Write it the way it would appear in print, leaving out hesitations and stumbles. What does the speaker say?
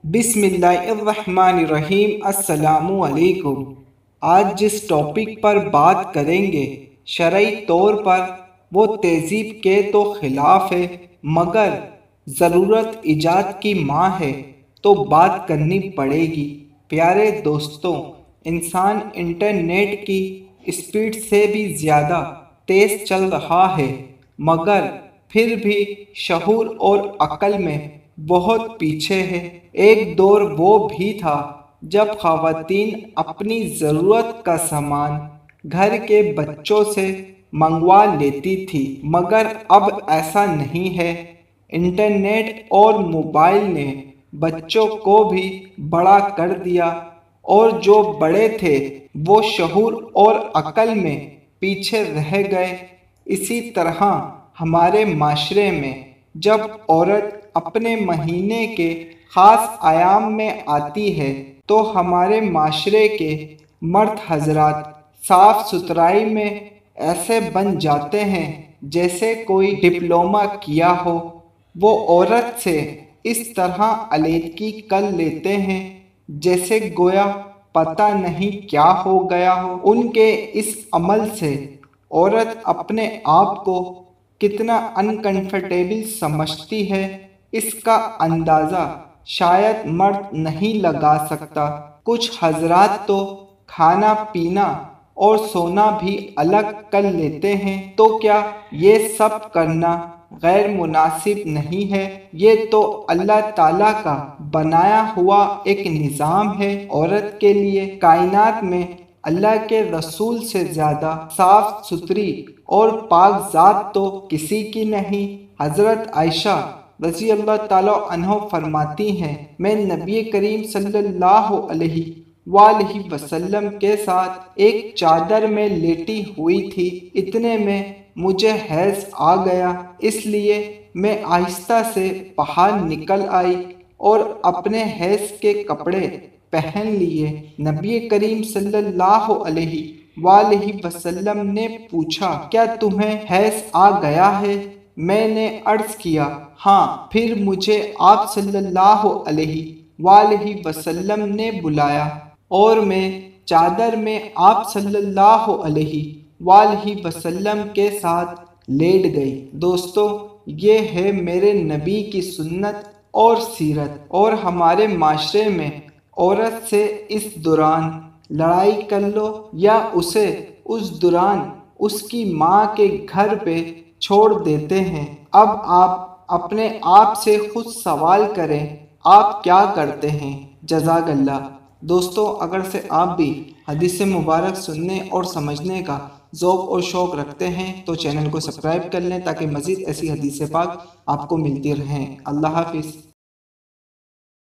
बिस्मिल्लाहिर्रहमानिर्रहीम। अस्सलामु अलैकुम। आज जिस टॉपिक पर बात करेंगे शरई तौर पर वो तहज़ीब के तो ख़िलाफ़ है, मगर ज़रूरत इजाद की माँ है तो बात करनी पड़ेगी। प्यारे दोस्तों, इंसान इंटरनेट की स्पीड से भी ज़्यादा तेज़ चल रहा है, मगर फिर भी शऊर और अक्ल में बहुत पीछे है। एक दौर वो भी था जब ख़वातीन अपनी ज़रूरत का सामान घर के बच्चों से मंगवा लेती थी, मगर अब ऐसा नहीं है। इंटरनेट और मोबाइल ने बच्चों को भी बड़ा कर दिया और जो बड़े थे वो शऊर और अक्ल में पीछे रह गए। इसी तरह हमारे माशरे में जब औरत अपने महीने के ख़ास आयाम में आती है तो हमारे माशरे के मर्द हजरात साफ़ सुथराई में ऐसे बन जाते हैं जैसे कोई डिप्लोमा किया हो। वो औरत से इस तरह अलीदगी कर लेते हैं जैसे गोया पता नहीं क्या हो गया हो। उनके इस अमल से औरत अपने आप को कितना अनकंफर्टेबल समझती है, इसका अंदाज़ा शायद मर्द नहीं लगा सकता। कुछ हजरात तो खाना पीना और सोना भी अलग कर लेते हैं, तो क्या ये सब करना गैर मुनासिब नहीं है? ये तो अल्लाह ताला का बनाया हुआ एक निज़ाम है औरत के लिए। कायनात में अल्लाह के रसूल से ज़्यादा साफ सुथरी और पाक ज़ात तो किसी की नहीं। हज़रत आयशा रज़ी अल्लाह ताला अन्हा फरमाती हैं, मैं नबी करीम सल्लल्लाहु अलैहि वसल्लम के साथ एक चादर में लेटी हुई थी। इतने में मुझे हैज़ आ गया, इसलिए मैं आहिस्ता से बाहर निकल आई और अपने हैज़ के कपड़े पहन लिए। नबी करीम सल्लल्लाहु अलैहि वसल्लम ने पूछा, क्या तुम्हें हैज़ आ गया है? मैंने अर्ज़ किया, हाँ। फिर मुझे आप सल्लल्लाहु अलैहि वसल्लम ने बुलाया और मैं चादर में आप सल्लल्लाहु अलैहि वसल्लम के साथ लेट गई। दोस्तों, ये है मेरे नबी की सुन्नत और सीरत। और हमारे माशरे में औरत से इस दौरान लड़ाई कर लो या उसे उस दौरान उसकी माँ के घर पे छोड़ देते हैं। अब आप अपने आप से खुद सवाल करें, आप क्या करते हैं? जज़ाकल्लाह। दोस्तों, अगर से आप भी हदीस मुबारक सुनने और समझने का ज़ौक़ और शौक़ रखते हैं तो चैनल को सब्सक्राइब कर लें ताकि मज़ीद ऐसी हदीस पाक आपको मिलती रहें। अल्लाह हाफ़िज़।